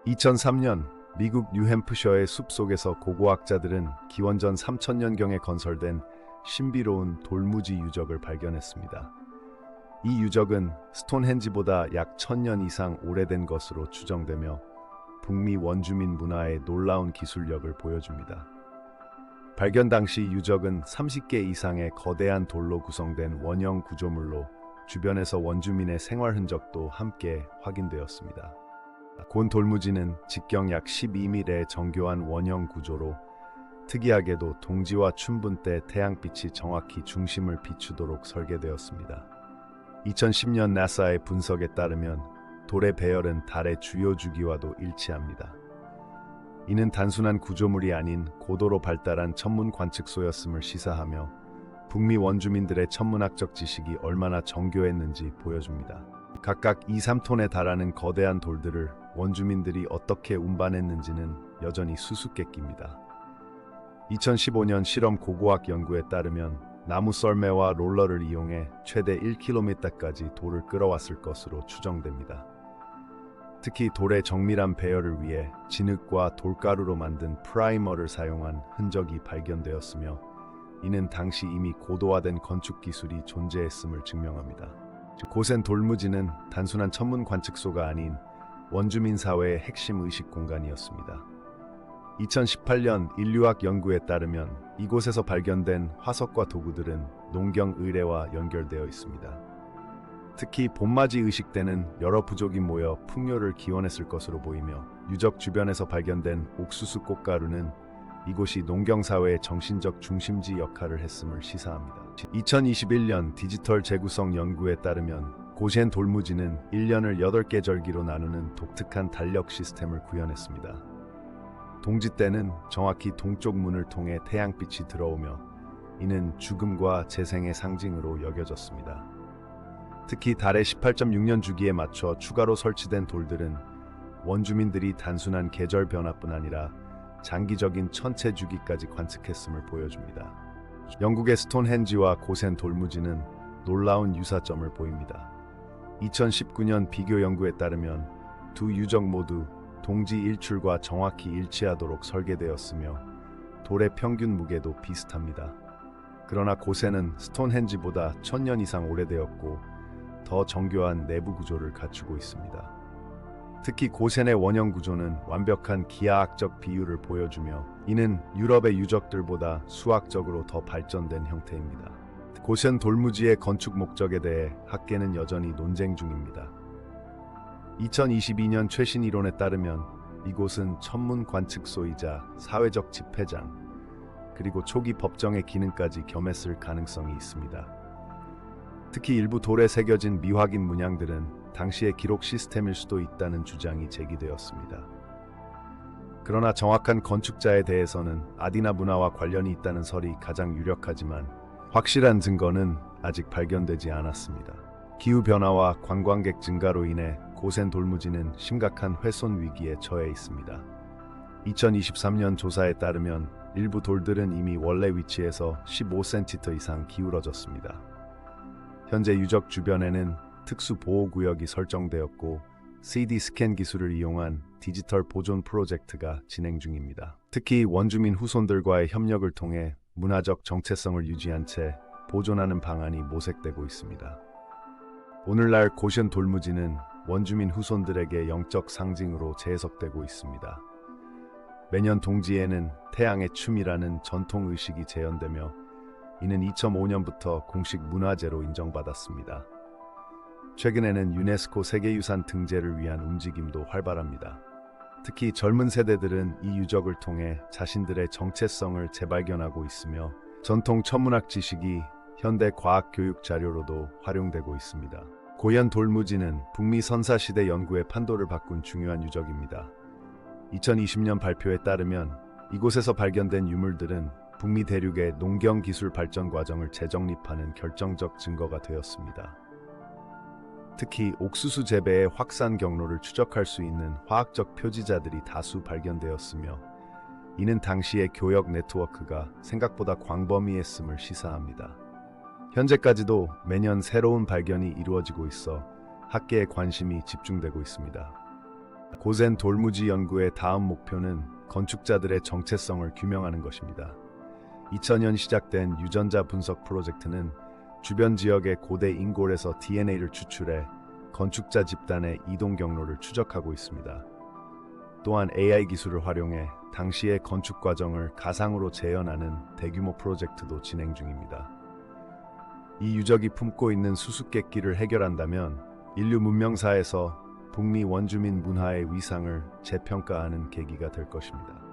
2003년 미국 뉴햄프셔의 숲속에서 고고학자들은 기원전 3000년경에 건설된 신비로운 돌무지 유적을 발견했습니다. 이 유적은 스톤헨지보다 약 1000년 이상 오래된 것으로 추정되며 북미 원주민 문화의 놀라운 기술력을 보여줍니다. 발견 당시 유적은 30개 이상의 거대한 돌로 구성된 원형 구조물로 주변에서 원주민의 생활 흔적도 함께 확인되었습니다. 곤 돌무지는 직경 약 12m의 정교한 원형 구조로 특이하게도 동지와 춘분 때 태양빛이 정확히 중심을 비추도록 설계되었습니다. 2010년 나사의 분석에 따르면 돌의 배열은 달의 주요 주기와도 일치합니다. 이는 단순한 구조물이 아닌 고도로 발달한 천문 관측소였음을 시사하며 북미 원주민들의 천문학적 지식이 얼마나 정교했는지 보여줍니다. 각각 2-3톤에 달하는 거대한 돌들을 원주민들이 어떻게 운반했는지는 여전히 수수께끼입니다. 2015년 실험 고고학 연구에 따르면 나무 썰매와 롤러를 이용해 최대 1km까지 돌을 끌어왔을 것으로 추정됩니다. 특히 돌의 정밀한 배열을 위해 진흙과 돌가루로 만든 프라이머를 사용한 흔적이 발견되었으며 이는 당시 이미 고도화된 건축 기술이 존재했음을 증명합니다. 고센 돌무지는 단순한 천문 관측소가 아닌 원주민 사회의 핵심 의식 공간이었습니다. 2018년 인류학 연구에 따르면 이곳에서 발견된 화석과 도구들은 농경 의뢰와 연결되어 있습니다. 특히 봄맞이 의식 때는 여러 부족이 모여 풍요를 기원했을 것으로 보이며 유적 주변에서 발견된 옥수수 꽃가루는 이곳이 농경사회의 정신적 중심지 역할을 했음을 시사합니다. 2021년 디지털 재구성 연구에 따르면 고센 돌무지는 1년을 8개 절기로 나누는 독특한 달력 시스템을 구현했습니다. 동지 때는 정확히 동쪽 문을 통해 태양빛이 들어오며 이는 죽음과 재생의 상징으로 여겨졌습니다. 특히 달의 18.6년 주기에 맞춰 추가로 설치된 돌들은 원주민들이 단순한 계절 변화뿐 아니라 장기적인 천체 주기까지 관측했음을 보여줍니다. 영국의 스톤헨지와 고센 돌무지는 놀라운 유사점을 보입니다. 2019년 비교 연구에 따르면 두 유적 모두 동지 일출과 정확히 일치하도록 설계되었으며 돌의 평균 무게도 비슷합니다. 그러나 고센은 스톤헨지보다 1000년 이상 오래되었고 더 정교한 내부 구조를 갖추고 있습니다. 특히 고센의 원형 구조는 완벽한 기하학적 비율을 보여주며 이는 유럽의 유적들보다 수학적으로 더 발전된 형태입니다. 고센 돌무지의 건축 목적에 대해 학계는 여전히 논쟁 중입니다. 2022년 최신 이론에 따르면 이곳은 천문 관측소이자 사회적 집회장 그리고 초기 법정의 기능까지 겸했을 가능성이 있습니다. 특히 일부 돌에 새겨진 미확인 문양들은 당시의 기록 시스템일 수도 있다는 주장이 제기되었습니다. 그러나 정확한 건축자에 대해서는 아디나 문화와 관련이 있다는 설이 가장 유력하지만 확실한 증거는 아직 발견되지 않았습니다. 기후변화와 관광객 증가로 인해 고센 돌무지는 심각한 훼손 위기에 처해 있습니다. 2023년 조사에 따르면 일부 돌들은 이미 원래 위치에서 15cm 이상 기울어졌습니다. 현재 유적 주변에는 특수 보호구역이 설정되었고 CD 스캔 기술을 이용한 디지털 보존 프로젝트가 진행 중입니다. 특히 원주민 후손들과의 협력을 통해 문화적 정체성을 유지한 채 보존하는 방안이 모색되고 있습니다. 오늘날 고센 돌무지는 원주민 후손들에게 영적 상징으로 재해석되고 있습니다. 매년 동지에는 태양의 춤이라는 전통 의식이 재현되며 이는 2005년부터 공식 문화재로 인정받았습니다. 최근에는 유네스코 세계유산 등재를 위한 움직임도 활발합니다. 특히 젊은 세대들은 이 유적을 통해 자신들의 정체성을 재발견하고 있으며 전통 천문학 지식이 현대 과학 교육 자료로도 활용되고 있습니다. 고센 돌무지는 북미 선사시대 연구의 판도를 바꾼 중요한 유적입니다. 2020년 발표에 따르면 이곳에서 발견된 유물들은 북미 대륙의 농경 기술 발전 과정을 재정립하는 결정적 증거가 되었습니다. 특히 옥수수 재배의 확산 경로를 추적할 수 있는 화학적 표지자들이 다수 발견되었으며 이는 당시의 교역 네트워크가 생각보다 광범위했음을 시사합니다. 현재까지도 매년 새로운 발견이 이루어지고 있어 학계의 관심이 집중되고 있습니다. 고센 돌무지 연구의 다음 목표는 건축자들의 정체성을 규명하는 것입니다. 2000년 시작된 유전자 분석 프로젝트는 주변 지역의 고대 인골에서 DNA를 추출해 건축자 집단의 이동 경로를 추적하고 있습니다. 또한 AI 기술을 활용해 당시의 건축 과정을 가상으로 재현하는 대규모 프로젝트도 진행 중입니다. 이 유적이 품고 있는 수수께끼를 해결한다면 인류 문명사에서 북미 원주민 문화의 위상을 재평가하는 계기가 될 것입니다.